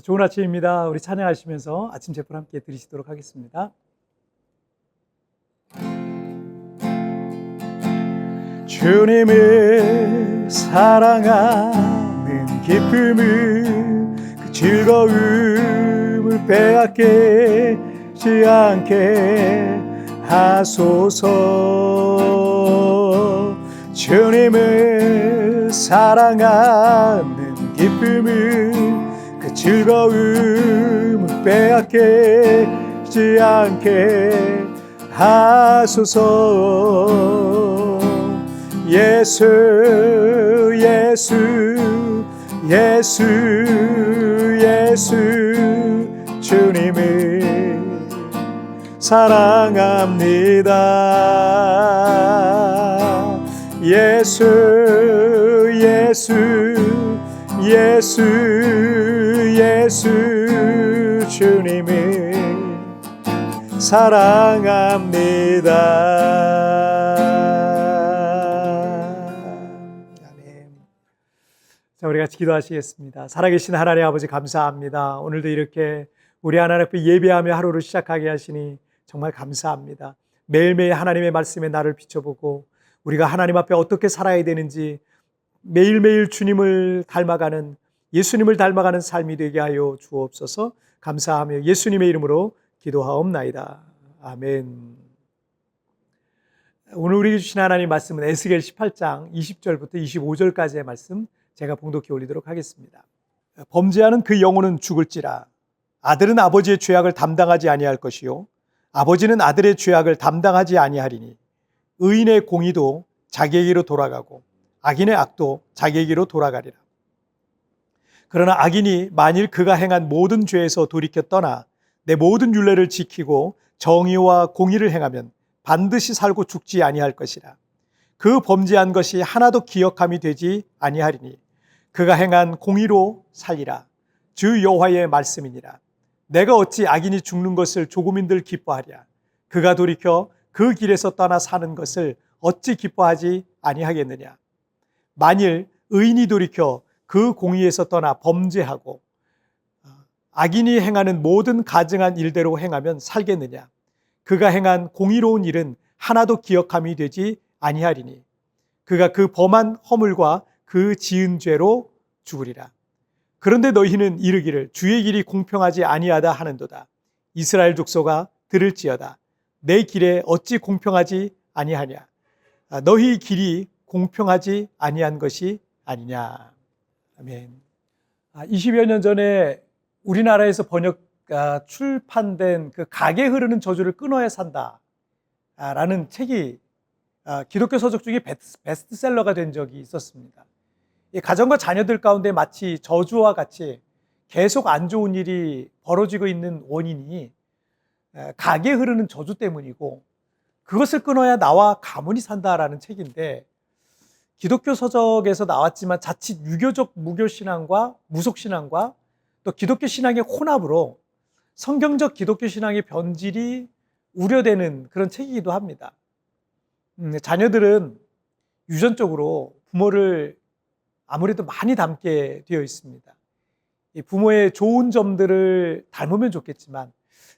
좋은 아침입니다. 우리 찬양하시면서 아침 제풀 함께 드리시도록 하겠습니다. 주님을 사랑하는 기쁨을 그 즐거움을 빼앗기지 않게 하소서. 주님을 사랑하는 기쁨을 그 즐거움을 빼앗기지 않게 하소서. 예수 예수 예수 예수 주님을 사랑합니다. 예수 예수 예수 예수 주님을 사랑합니다. 아멘. 자, 우리 같이 기도하시겠습니다. 살아계신 하나님 아버지 감사합니다. 오늘도 이렇게 우리 하나님 앞에 예배하며 하루를 시작하게 하시니 정말 감사합니다. 매일매일 하나님의 말씀에 나를 비춰보고 우리가 하나님 앞에 어떻게 살아야 되는지 매일매일 주님을 닮아가는, 예수님을 닮아가는 삶이 되게 하여 주옵소서. 감사하며 예수님의 이름으로 기도하옵나이다. 아멘. 오늘 우리에게 주신 하나님 말씀은 에스겔 18장 20절부터 25절까지의 말씀 제가 봉독해 올리도록 하겠습니다. 범죄하는 그 영혼은 죽을지라. 아들은 아버지의 죄악을 담당하지 아니할 것이요 아버지는 아들의 죄악을 담당하지 아니하리니 의인의 공의도 자기에게로 돌아가고 악인의 악도 자기에게로 돌아가리라. 그러나 악인이 만일 그가 행한 모든 죄에서 돌이켜 떠나 내 모든 율례를 지키고 정의와 공의를 행하면 반드시 살고 죽지 아니할 것이라. 그 범죄한 것이 하나도 기억함이 되지 아니하리니 그가 행한 공의로 살리라. 주 여호와의 말씀이니라. 내가 어찌 악인이 죽는 것을 조금인들 기뻐하랴. 그가 돌이켜 그 길에서 떠나 사는 것을 어찌 기뻐하지 아니하겠느냐. 만일 의인이 돌이켜 그 공의에서 떠나 범죄하고 악인이 행하는 모든 가증한 일대로 행하면 살겠느냐. 그가 행한 공의로운 일은 하나도 기억함이 되지 아니하리니 그가 그 범한 허물과 그 지은 죄로 죽으리라. 그런데 너희는 이르기를 주의 길이 공평하지 아니하다 하는도다. 이스라엘 족속아 들을지어다. 내 길에 어찌 공평하지 아니하냐. 너희 길이 공평하지 아니한 것이 아니냐. 아멘. 20여 년 전에 우리나라에서 출판된 그 가게 흐르는 저주를 끊어야 산다 라는 책이 기독교 서적 중에 베스트셀러가 된 적이 있었습니다. 이 가정과 자녀들 가운데 마치 저주와 같이 계속 안 좋은 일이 벌어지고 있는 원인이 가게 흐르는 저주 때문이고 그것을 끊어야 나와 가문이 산다라는 책인데, 기독교 서적에서 나왔지만 자칫 유교적 무교신앙과 무속신앙과 또 기독교 신앙의 혼합으로 성경적 기독교 신앙의 변질이 우려되는 그런 책이기도 합니다. 자녀들은 유전적으로 부모를 아무래도 많이 닮게 되어 있습니다. 부모의 좋은 점들을 닮으면 좋겠지만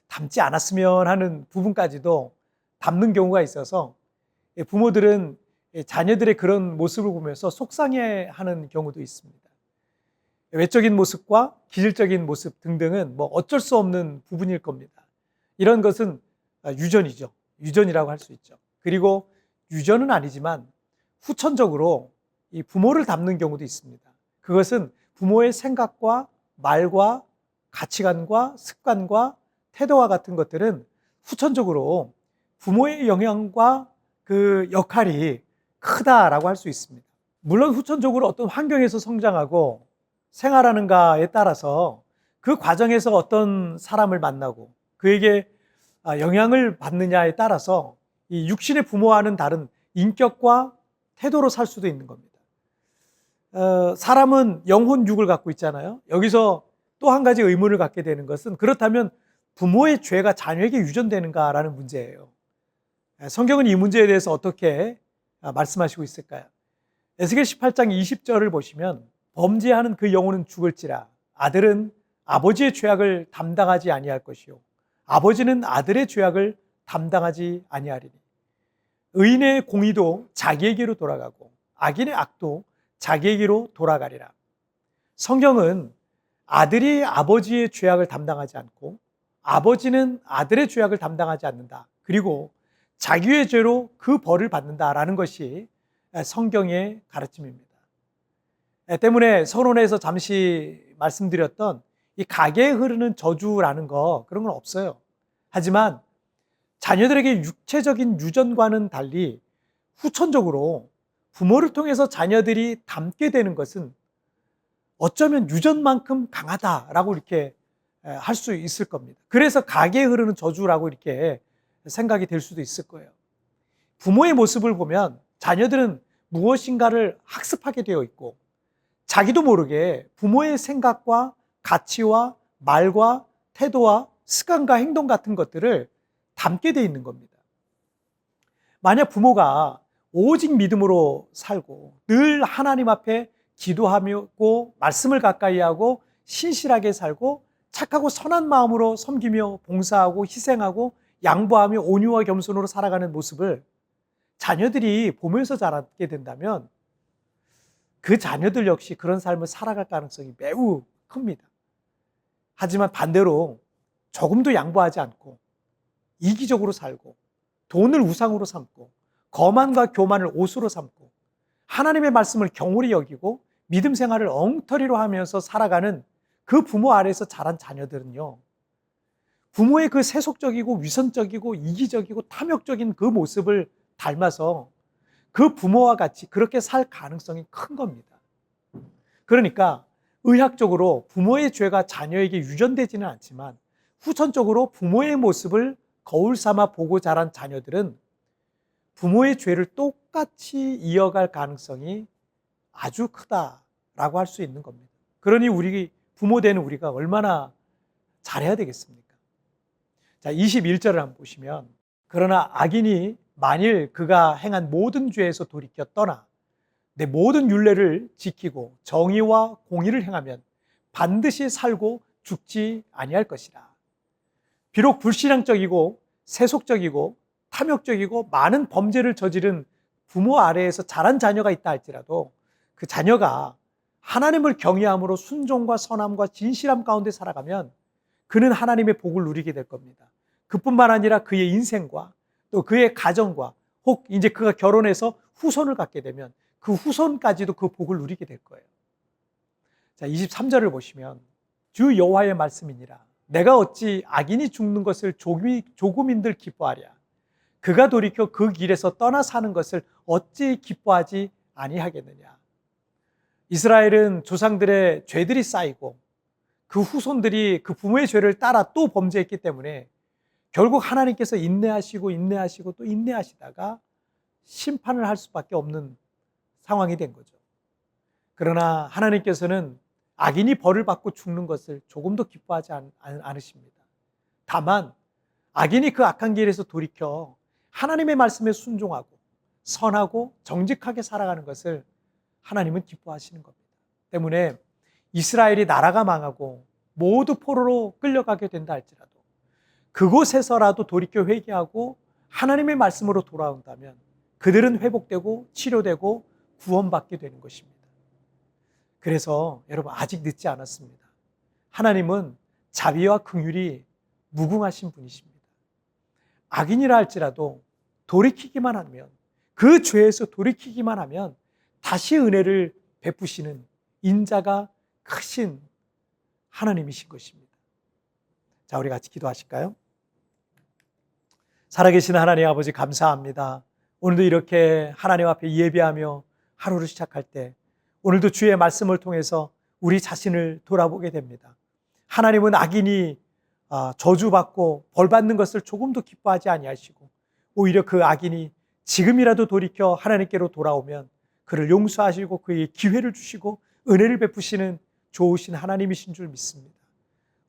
닮지 않았으면 하는 부분까지도 닮는 경우가 있어서 부모들은 자녀들의 그런 모습을 보면서 속상해하는 경우도 있습니다. 외적인 모습과 기질적인 모습 등등은 뭐 어쩔 수 없는 부분일 겁니다. 이런 것은 유전이죠. 유전이라고 할 수 있죠. 그리고 유전은 아니지만 후천적으로 이 부모를 닮는 경우도 있습니다. 그것은 부모의 생각과 말과 가치관과 습관과 태도와 같은 것들은 후천적으로 부모의 영향과 그 역할이 크다라고 할 수 있습니다. 물론 후천적으로 어떤 환경에서 성장하고 생활하는가에 따라서 그 과정에서 어떤 사람을 만나고 그에게 영향을 받느냐에 따라서 이 육신의 부모와는 다른 인격과 태도로 살 수도 있는 겁니다. 사람은 영혼 육을 갖고 있잖아요. 여기서 또 한 가지 의문을 갖게 되는 것은, 그렇다면 부모의 죄가 자녀에게 유전되는가라는 문제예요. 성경은 이 문제에 대해서 어떻게 말씀하시고 있을까요? 에스겔 18장 20절을 보시면 범죄하는 그 영혼은 죽을지라. 아들은 아버지의 죄악을 담당하지 아니할 것이요 아버지는 아들의 죄악을 담당하지 아니하리니 의인의 공의도 자기에게로 돌아가고 악인의 악도 자기에게로 돌아가리라. 성경은 아들이 아버지의 죄악을 담당하지 않고 아버지는 아들의 죄악을 담당하지 않는다. 그리고 자기의 죄로 그 벌을 받는다라는 것이 성경의 가르침입니다. 때문에 서론에서 잠시 말씀드렸던 이 가계에 흐르는 저주라는 거 그런 건 없어요. 하지만 자녀들에게 육체적인 유전과는 달리 후천적으로 부모를 통해서 자녀들이 닮게 되는 것은 어쩌면 유전만큼 강하다라고 이렇게 할 수 있을 겁니다. 그래서 가계에 흐르는 저주라고 이렇게 생각이 될 수도 있을 거예요. 부모의 모습을 보면 자녀들은 무엇인가를 학습하게 되어 있고 자기도 모르게 부모의 생각과 가치와 말과 태도와 습관과 행동 같은 것들을 담게 되어 있는 겁니다. 만약 부모가 오직 믿음으로 살고 늘 하나님 앞에 기도하고 말씀을 가까이 하고 신실하게 살고 착하고 선한 마음으로 섬기며 봉사하고 희생하고 양보하며 온유와 겸손으로 살아가는 모습을 자녀들이 보면서 자라게 된다면 그 자녀들 역시 그런 삶을 살아갈 가능성이 매우 큽니다. 하지만 반대로 조금도 양보하지 않고 이기적으로 살고 돈을 우상으로 삼고 거만과 교만을 옷으로 삼고 하나님의 말씀을 경홀히 여기고 믿음 생활을 엉터리로 하면서 살아가는 그 부모 아래에서 자란 자녀들은요, 부모의 그 세속적이고 위선적이고 이기적이고 탐욕적인 그 모습을 닮아서 그 부모와 같이 그렇게 살 가능성이 큰 겁니다. 그러니까 의학적으로 부모의 죄가 자녀에게 유전되지는 않지만 후천적으로 부모의 모습을 거울 삼아 보고 자란 자녀들은 부모의 죄를 똑같이 이어갈 가능성이 아주 크다라고 할 수 있는 겁니다. 그러니 우리 부모 되는 우리가 얼마나 잘해야 되겠습니까? 자, 21절을 한번 보시면 그러나 악인이 만일 그가 행한 모든 죄에서 돌이켜 떠나 내 모든 율례를 지키고 정의와 공의를 행하면 반드시 살고 죽지 아니할 것이라. 비록 불신앙적이고 세속적이고 탐욕적이고 많은 범죄를 저지른 부모 아래에서 자란 자녀가 있다 할지라도 그 자녀가 하나님을 경외함으로 순종과 선함과 진실함 가운데 살아가면 그는 하나님의 복을 누리게 될 겁니다. 그뿐만 아니라 그의 인생과 또 그의 가정과 혹 이제 그가 결혼해서 후손을 갖게 되면 그 후손까지도 그 복을 누리게 될 거예요. 자, 23절을 보시면 주 여호와의 말씀이니라. 내가 어찌 악인이 죽는 것을 조금인들 기뻐하랴. 그가 돌이켜 그 길에서 떠나 사는 것을 어찌 기뻐하지 아니하겠느냐. 이스라엘은 조상들의 죄들이 쌓이고 그 후손들이 그 부모의 죄를 따라 또 범죄했기 때문에 결국 하나님께서 인내하시고 또 인내하시다가 심판을 할 수밖에 없는 상황이 된 거죠. 그러나 하나님께서는 악인이 벌을 받고 죽는 것을 조금도 기뻐하지 않으십니다. 다만 악인이 그 악한 길에서 돌이켜 하나님의 말씀에 순종하고 선하고 정직하게 살아가는 것을 하나님은 기뻐하시는 겁니다. 때문에 이스라엘이 나라가 망하고 모두 포로로 끌려가게 된다 할지라도 그곳에서라도 돌이켜 회개하고 하나님의 말씀으로 돌아온다면 그들은 회복되고 치료되고 구원받게 되는 것입니다. 그래서 여러분 아직 늦지 않았습니다. 하나님은 자비와 긍휼이 무궁하신 분이십니다. 악인이라 할지라도 돌이키기만 하면 그 죄에서 돌이키기만 하면 다시 은혜를 베푸시는 인자가 크신 하나님이신 것입니다. 자, 우리 같이 기도하실까요? 살아계신 하나님 아버지 감사합니다. 오늘도 이렇게 하나님 앞에 예배하며 하루를 시작할 때 오늘도 주의 말씀을 통해서 우리 자신을 돌아보게 됩니다. 하나님은 악인이 저주받고 벌받는 것을 조금도 기뻐하지 아니하시고 오히려 그 악인이 지금이라도 돌이켜 하나님께로 돌아오면 그를 용서하시고 그에게 기회를 주시고 은혜를 베푸시는 좋으신 하나님이신 줄 믿습니다.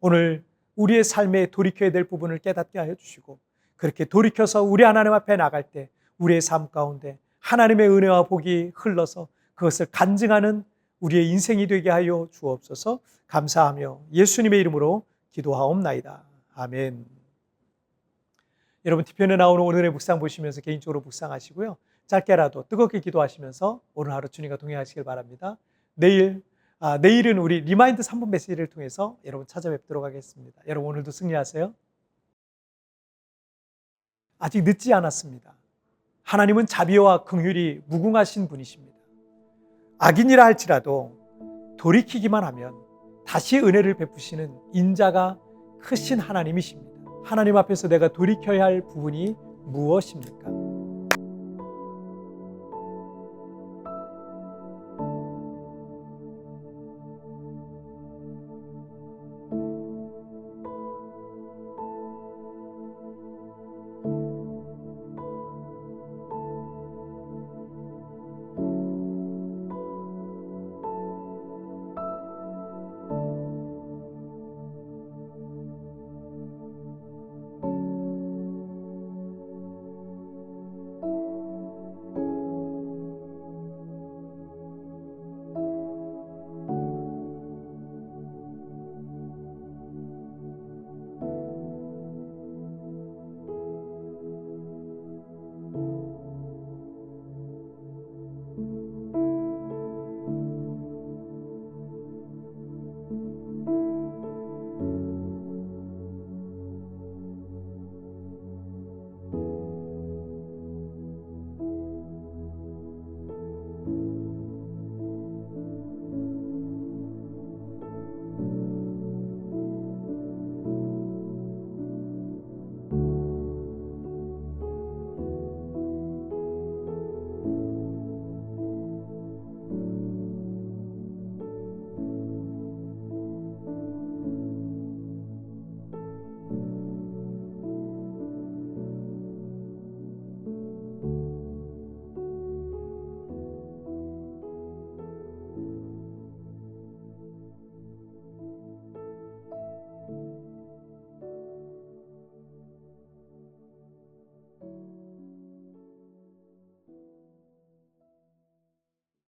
오늘 우리의 삶에 돌이켜야 될 부분을 깨닫게 하여 주시고 그렇게 돌이켜서 우리 하나님 앞에 나갈 때 우리의 삶 가운데 하나님의 은혜와 복이 흘러서 그것을 간증하는 우리의 인생이 되게 하여 주옵소서. 감사하며 예수님의 이름으로 기도하옵나이다. 아멘. 여러분 뒤편에 나오는 오늘의 묵상 보시면서 개인적으로 묵상하시고요. 짧게라도 뜨겁게 기도하시면서 오늘 하루 주님과 동행하시길 바랍니다. 내일은 우리 리마인드 3분 메시지를 통해서 여러분 찾아뵙도록 하겠습니다. 여러분 오늘도 승리하세요. 아직 늦지 않았습니다. 하나님은 자비와 긍휼이 무궁하신 분이십니다. 악인이라 할지라도 돌이키기만 하면 다시 은혜를 베푸시는 인자가 크신 하나님이십니다. 하나님 앞에서 내가 돌이켜야 할 부분이 무엇입니까?